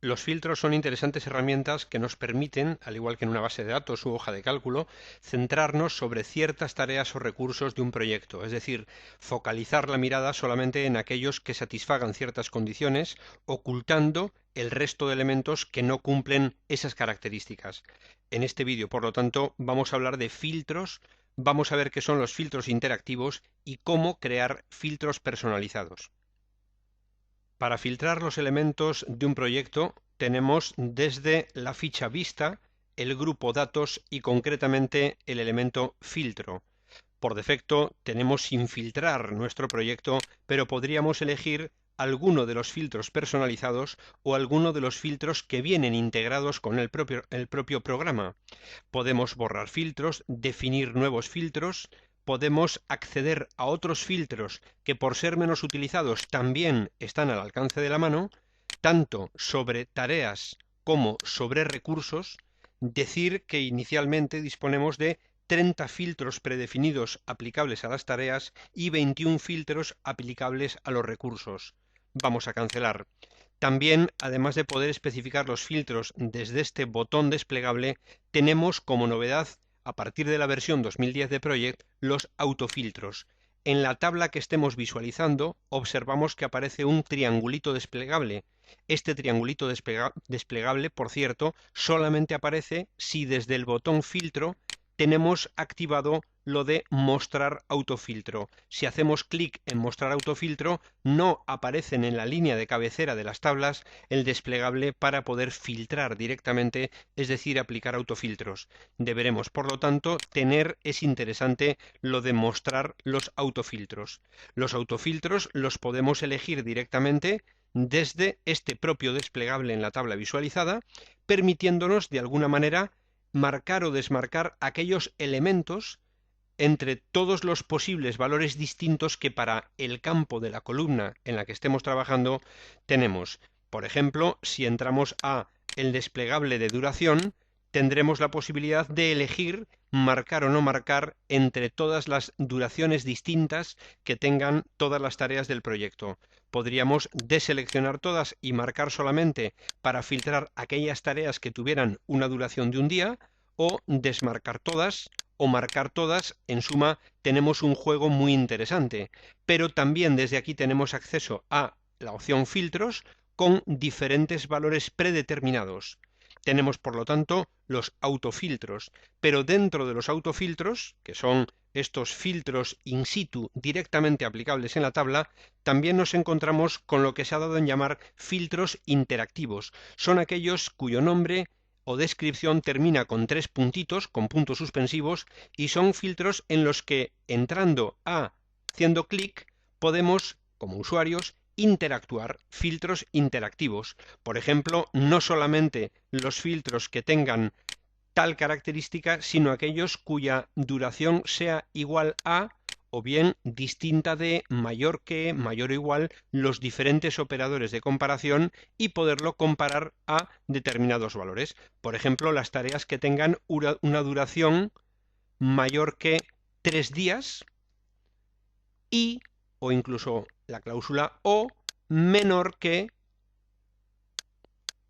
Los filtros son interesantes herramientas que nos permiten, al igual que en una base de datos u hoja de cálculo, centrarnos sobre ciertas tareas o recursos de un proyecto, es decir, focalizar la mirada solamente en aquellos que satisfagan ciertas condiciones, ocultando el resto de elementos que no cumplen esas características. En este vídeo, por lo tanto, vamos a hablar de filtros, vamos a ver qué son los filtros interactivos y cómo crear filtros personalizados. Para filtrar los elementos de un proyecto tenemos desde la ficha vista, el grupo datos y concretamente el elemento filtro. Por defecto tenemos sin filtrar nuestro proyecto, pero podríamos elegir alguno de los filtros personalizados o alguno de los filtros que vienen integrados con el propio programa. Podemos borrar filtros, definir nuevos filtros, podemos acceder a otros filtros que por ser menos utilizados también están al alcance de la mano, tanto sobre tareas como sobre recursos, decir que inicialmente disponemos de 30 filtros predefinidos aplicables a las tareas y 21 filtros aplicables a los recursos. Vamos a cancelar. También, además de poder especificar los filtros desde este botón desplegable, tenemos como novedad, a partir de la versión 2010 de Project, los autofiltros. En la tabla que estemos visualizando, observamos que aparece un triangulito desplegable. Este triangulito desplegable, por cierto, solamente aparece si desde el botón filtro tenemos activado lo de mostrar autofiltro. Si hacemos clic en mostrar autofiltro, no aparecen en la línea de cabecera de las tablas el desplegable para poder filtrar directamente, es decir, aplicar autofiltros. Deberemos, por lo tanto, es interesante lo de mostrar los autofiltros. Los autofiltros los podemos elegir directamente desde este propio desplegable en la tabla visualizada, permitiéndonos de alguna manera marcar o desmarcar aquellos elementos entre todos los posibles valores distintos que para el campo de la columna en la que estemos trabajando tenemos. Por ejemplo, si entramos a el desplegable de duración, tendremos la posibilidad de elegir marcar o no marcar entre todas las duraciones distintas que tengan todas las tareas del proyecto. Podríamos deseleccionar todas y marcar solamente para filtrar aquellas tareas que tuvieran una duración de un día, o desmarcar todas o marcar todas. En suma, tenemos un juego muy interesante, pero también desde aquí tenemos acceso a la opción filtros con diferentes valores predeterminados. Tenemos, por lo tanto, los autofiltros, pero dentro de los autofiltros, que son estos filtros in situ directamente aplicables en la tabla, también nos encontramos con lo que se ha dado en llamar filtros interactivos. Son aquellos cuyo nombre o descripción termina con 3 puntitos, con puntos suspensivos, y son filtros en los que, haciendo clic, podemos, como usuarios, interactuar, filtros interactivos. Por ejemplo, no solamente los filtros que tengan tal característica, sino aquellos cuya duración sea igual a o bien distinta de, mayor que, mayor o igual, los diferentes operadores de comparación y poderlo comparar a determinados valores. Por ejemplo, las tareas que tengan una duración mayor que 3 días y, o incluso la cláusula o, menor que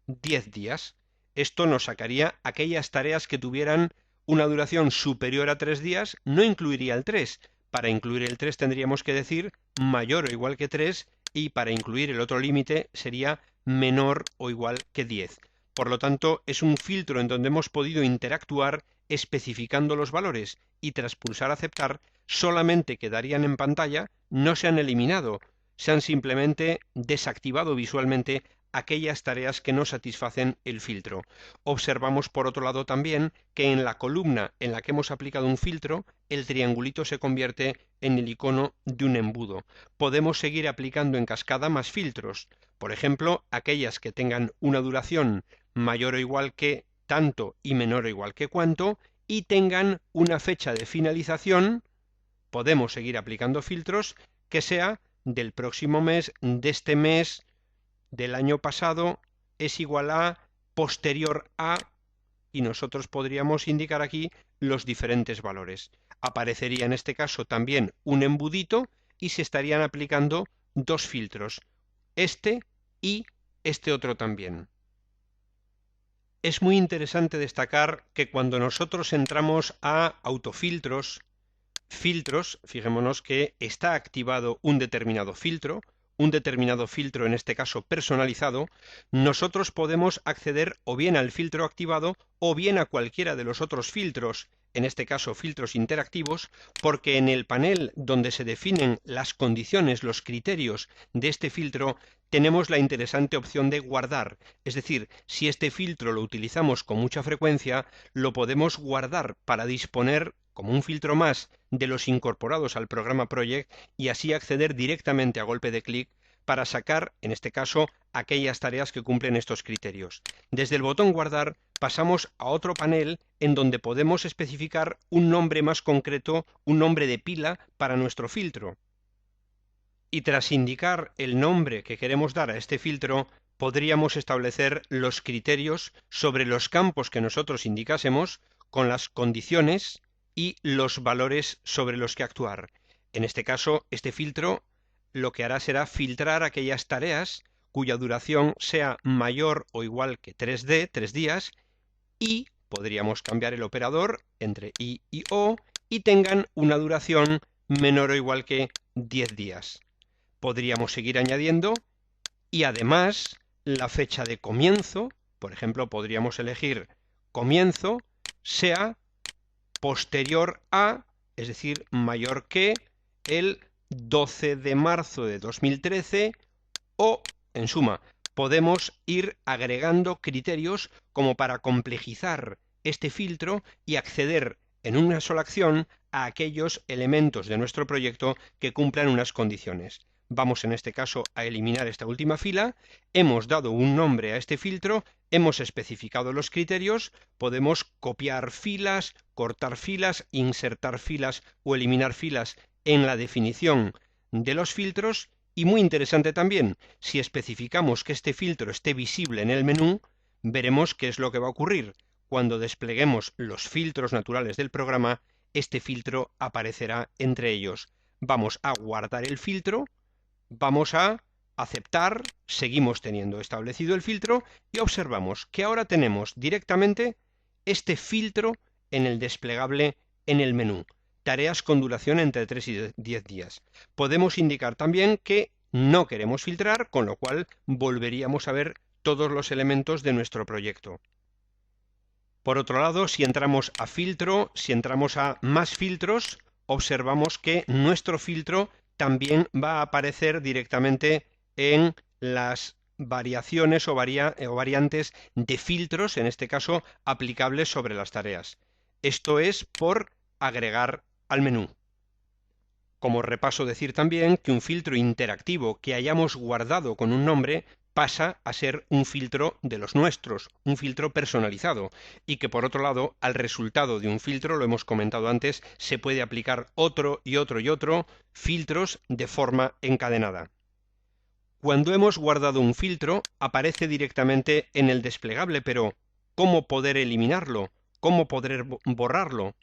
10 días. Esto nos sacaría aquellas tareas que tuvieran una duración superior a 3 días, no incluiría el 3. Para incluir el 3 tendríamos que decir mayor o igual que 3 y para incluir el otro límite sería menor o igual que 10. Por lo tanto, es un filtro en donde hemos podido interactuar especificando los valores y tras pulsar aceptar solamente quedarían en pantalla, no se han eliminado, se han simplemente desactivado visualmente aquellas tareas que no satisfacen el filtro. Observamos por otro lado también que en la columna en la que hemos aplicado un filtro, el triangulito se convierte en el icono de un embudo. Podemos seguir aplicando en cascada más filtros. Por ejemplo, aquellas que tengan una duración mayor o igual que tanto y menor o igual que cuánto y tengan una fecha de finalización, podemos seguir aplicando filtros que sea del próximo mes, de este mes, del año pasado, es igual a, posterior a, y nosotros podríamos indicar aquí los diferentes valores. Aparecería en este caso también un embudito y se estarían aplicando dos filtros, este y este otro también. Es muy interesante destacar que cuando nosotros entramos a autofiltros, filtros, fijémonos que está activado un determinado filtro en este caso personalizado, nosotros podemos acceder o bien al filtro activado o bien a cualquiera de los otros filtros, en este caso filtros interactivos, porque en el panel donde se definen las condiciones, los criterios de este filtro, tenemos la interesante opción de guardar. Es decir, si este filtro lo utilizamos con mucha frecuencia, lo podemos guardar para disponer como un filtro más de los incorporados al programa Project y así acceder directamente a golpe de clic para sacar, en este caso, aquellas tareas que cumplen estos criterios. Desde el botón guardar pasamos a otro panel en donde podemos especificar un nombre más concreto, un nombre de pila para nuestro filtro. Y tras indicar el nombre que queremos dar a este filtro, podríamos establecer los criterios sobre los campos que nosotros indicásemos con las condiciones y los valores sobre los que actuar. En este caso, este filtro lo que hará será filtrar aquellas tareas cuya duración sea mayor o igual que 3D, 3 días, y podríamos cambiar el operador entre I y O y tengan una duración menor o igual que 10 días. Podríamos seguir añadiendo y además la fecha de comienzo, por ejemplo, podríamos elegir comienzo sea posterior a, es decir, mayor que el 12 de marzo de 2013 o, en suma, podemos ir agregando criterios como para complejizar este filtro y acceder en una sola acción a aquellos elementos de nuestro proyecto que cumplan unas condiciones. Vamos en este caso a eliminar esta última fila, hemos dado un nombre a este filtro, hemos especificado los criterios, podemos copiar filas, cortar filas, insertar filas o eliminar filas en la definición de los filtros. Y muy interesante también, si especificamos que este filtro esté visible en el menú, veremos qué es lo que va a ocurrir. Cuando despleguemos los filtros naturales del programa, este filtro aparecerá entre ellos. Vamos a guardar el filtro, vamos a aceptar, seguimos teniendo establecido el filtro y observamos que ahora tenemos directamente este filtro en el desplegable en el menú. Tareas con duración entre 3 y 10 días. Podemos indicar también que no queremos filtrar, con lo cual volveríamos a ver todos los elementos de nuestro proyecto. Por otro lado, si entramos a filtro, si entramos a más filtros, observamos que nuestro filtro también va a aparecer directamente en las variaciones o variantes de filtros, en este caso aplicables sobre las tareas. Esto es por agregar al menú. Como repaso, decir también que un filtro interactivo que hayamos guardado con un nombre pasa a ser un filtro de los nuestros, un filtro personalizado, y que por otro lado, al resultado de un filtro, lo hemos comentado antes, se puede aplicar otro y otro y otro filtros de forma encadenada. Cuando hemos guardado un filtro, aparece directamente en el desplegable, pero ¿cómo poder eliminarlo? ¿Cómo poder borrarlo?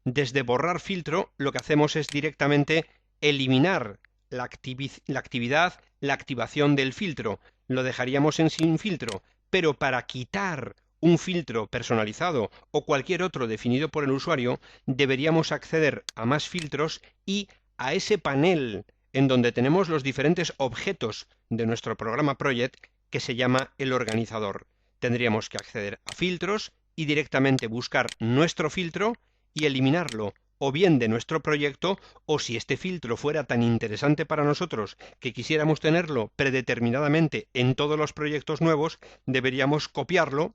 Desde borrar filtro, lo que hacemos es directamente eliminar la actividad, la activación del filtro. Lo dejaríamos en sin filtro, pero para quitar un filtro personalizado o cualquier otro definido por el usuario, deberíamos acceder a más filtros y a ese panel en donde tenemos los diferentes objetos de nuestro programa Project que se llama el organizador. Tendríamos que acceder a filtros y directamente buscar nuestro filtro y eliminarlo o bien de nuestro proyecto, o si este filtro fuera tan interesante para nosotros que quisiéramos tenerlo predeterminadamente en todos los proyectos nuevos, deberíamos copiarlo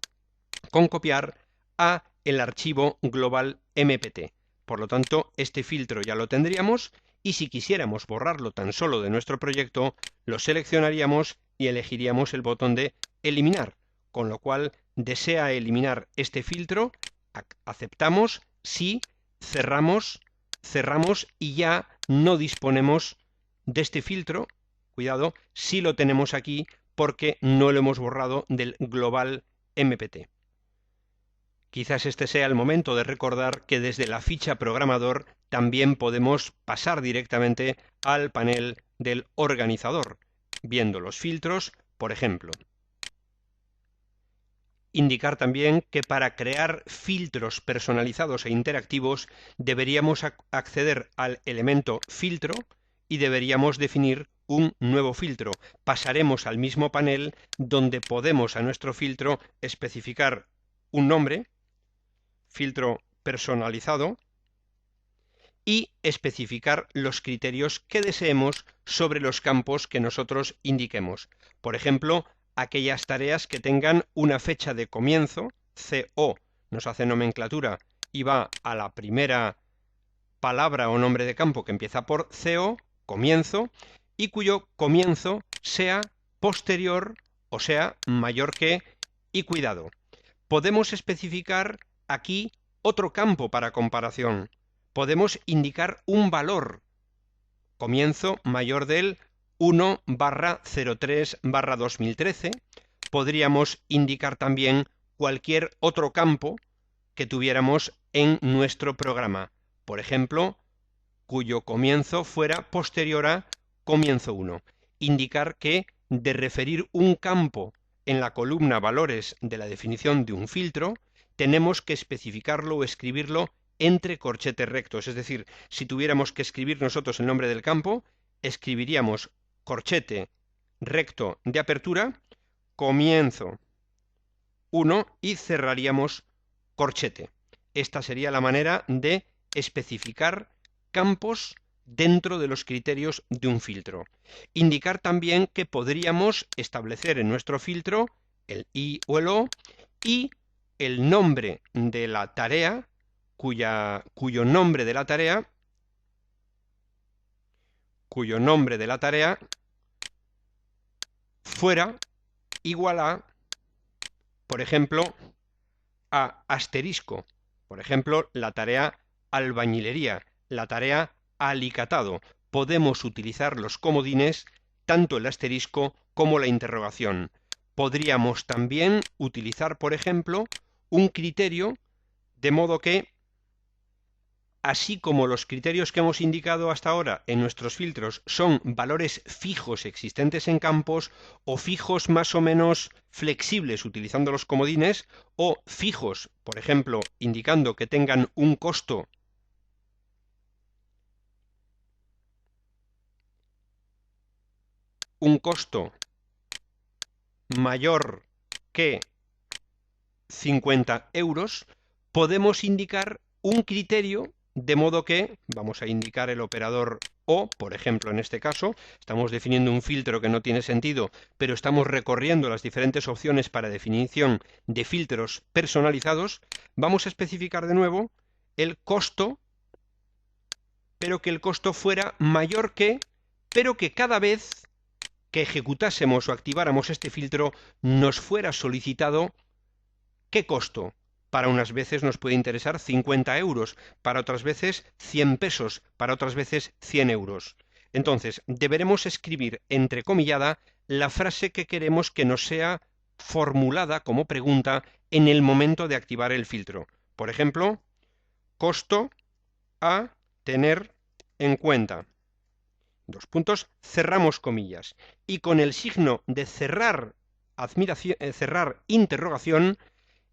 con copiar a el archivo global mpt. Por lo tanto, este filtro ya lo tendríamos y si quisiéramos borrarlo tan solo de nuestro proyecto, lo seleccionaríamos y elegiríamos el botón de eliminar, con lo cual desea eliminar este filtro, aceptamos, sí, cerramos y ya no disponemos de este filtro. Cuidado, sí lo tenemos aquí porque no lo hemos borrado del global mpt. Quizás este sea el momento de recordar que desde la ficha programador también podemos pasar directamente al panel del organizador, viendo los filtros, por ejemplo. indicar también que para crear filtros personalizados e interactivos deberíamos acceder al elemento filtro y deberíamos definir un nuevo filtro. Pasaremos al mismo panel donde podemos a nuestro filtro especificar un nombre, filtro personalizado, y especificar los criterios que deseemos sobre los campos que nosotros indiquemos. Por ejemplo, aquellas tareas que tengan una fecha de comienzo, CO nos hace nomenclatura y va a la primera palabra o nombre de campo que empieza por CO, comienzo, y cuyo comienzo sea posterior, o sea, mayor que, y cuidado. Podemos especificar aquí otro campo para comparación. Podemos indicar un valor, comienzo mayor del 1/03/2013. Podríamos indicar también cualquier otro campo que tuviéramos en nuestro programa. Por ejemplo, cuyo comienzo fuera posterior a comienzo 1. Indicar que de referir un campo en la columna valores de la definición de un filtro, tenemos que especificarlo o escribirlo entre corchetes rectos. Es decir, si tuviéramos que escribir nosotros el nombre del campo, escribiríamos corchete recto de apertura, comienzo 1 y cerraríamos corchete. Esta sería la manera de especificar campos dentro de los criterios de un filtro. Indicar también que podríamos establecer en nuestro filtro el I o el O y el nombre de la tarea, cuyo nombre de la tarea fuera igual a, por ejemplo, a asterisco. Por ejemplo, la tarea albañilería, la tarea alicatado. Podemos utilizar los comodines, tanto el asterisco como la interrogación. Podríamos también utilizar, por ejemplo, un criterio, de modo que, así como los criterios que hemos indicado hasta ahora en nuestros filtros son valores fijos existentes en campos, o fijos más o menos flexibles utilizando los comodines, o fijos, por ejemplo, indicando que tengan un costo mayor que 50 euros, podemos indicar un criterio, de modo que vamos a indicar el operador O, por ejemplo, en este caso, estamos definiendo un filtro que no tiene sentido, pero estamos recorriendo las diferentes opciones para definición de filtros personalizados. Vamos a especificar de nuevo el costo, pero que el costo fuera mayor que, pero que cada vez que ejecutásemos o activáramos este filtro nos fuera solicitado ¿qué costo? Para unas veces nos puede interesar 50 euros, para otras veces 100 pesos, para otras veces 100 euros. Entonces, deberemos escribir entrecomillada la frase que queremos que nos sea formulada como pregunta en el momento de activar el filtro. Por ejemplo, costo a tener en cuenta. Dos puntos, cerramos comillas. Y con el signo de cerrar interrogación,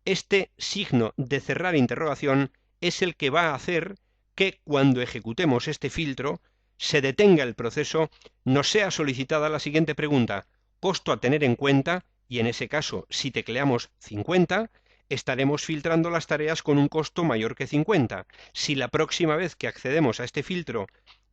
este signo de cerrar interrogación es el que va a hacer que cuando ejecutemos este filtro se detenga el proceso, nos sea solicitada la siguiente pregunta, costo a tener en cuenta, y en ese caso, si tecleamos 50, estaremos filtrando las tareas con un costo mayor que 50. Si la próxima vez que accedemos a este filtro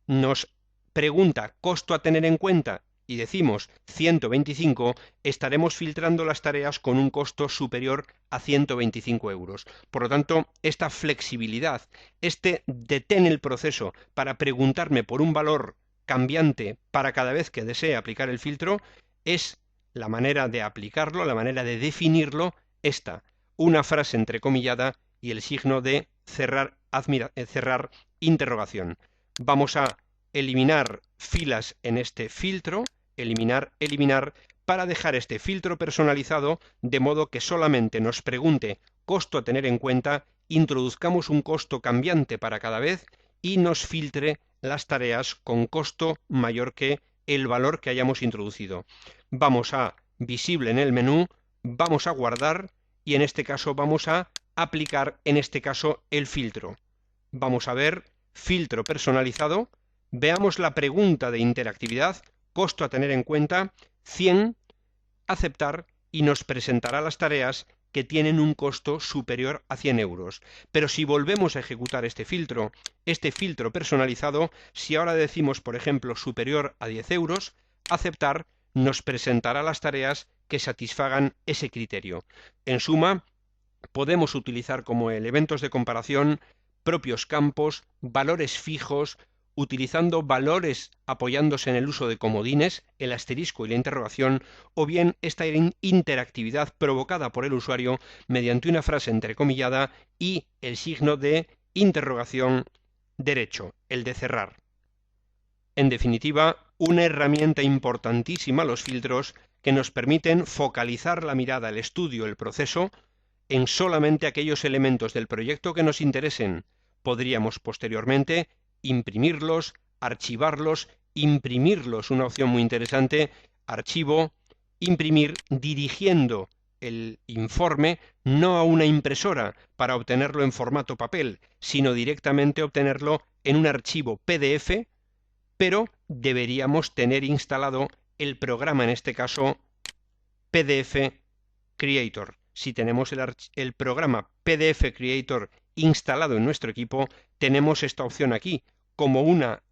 nos pregunta costo a tener en cuenta y decimos 125, estaremos filtrando las tareas con un costo superior a 125 euros. Por lo tanto, esta flexibilidad, este detén el proceso para preguntarme por un valor cambiante para cada vez que desee aplicar el filtro, es la manera de aplicarlo, la manera de definirlo, esta, una frase entrecomillada y el signo de cerrar interrogación. Vamos a eliminar filas en este filtro, eliminar, para dejar este filtro personalizado de modo que solamente nos pregunte costo a tener en cuenta, introduzcamos un costo cambiante para cada vez y nos filtre las tareas con costo mayor que el valor que hayamos introducido. Vamos a visible en el menú, vamos a guardar y en este caso vamos a aplicar el filtro. Vamos a ver filtro personalizado, veamos la pregunta de interactividad, costo a tener en cuenta, 100, aceptar y nos presentará las tareas que tienen un costo superior a 100 euros. Pero si volvemos a ejecutar este filtro personalizado, si ahora decimos, por ejemplo, superior a 10 euros, aceptar, nos presentará las tareas que satisfagan ese criterio. En suma, podemos utilizar como elementos de comparación propios campos, valores fijos, utilizando valores apoyándose en el uso de comodines, el asterisco y la interrogación, o bien esta interactividad provocada por el usuario mediante una frase entrecomillada y el signo de interrogación derecho, el de cerrar. En definitiva, una herramienta importantísima, los filtros, que nos permiten focalizar la mirada, el estudio, el proceso, en solamente aquellos elementos del proyecto que nos interesen. Podríamos posteriormente imprimirlos, archivarlos, imprimirlos, una opción muy interesante, archivo, imprimir, dirigiendo el informe no a una impresora para obtenerlo en formato papel, sino directamente obtenerlo en un archivo PDF, pero deberíamos tener instalado el programa, en este caso PDF Creator. Si tenemos el programa PDF Creator instalado en nuestro equipo, tenemos esta opción aquí, como una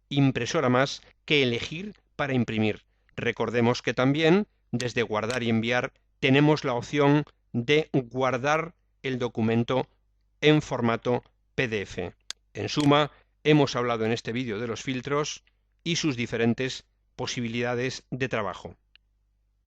impresora más que elegir para imprimir. Recordemos que también, desde guardar y enviar, tenemos la opción de guardar el documento en formato PDF. En suma, hemos hablado en este vídeo de los filtros y sus diferentes posibilidades de trabajo.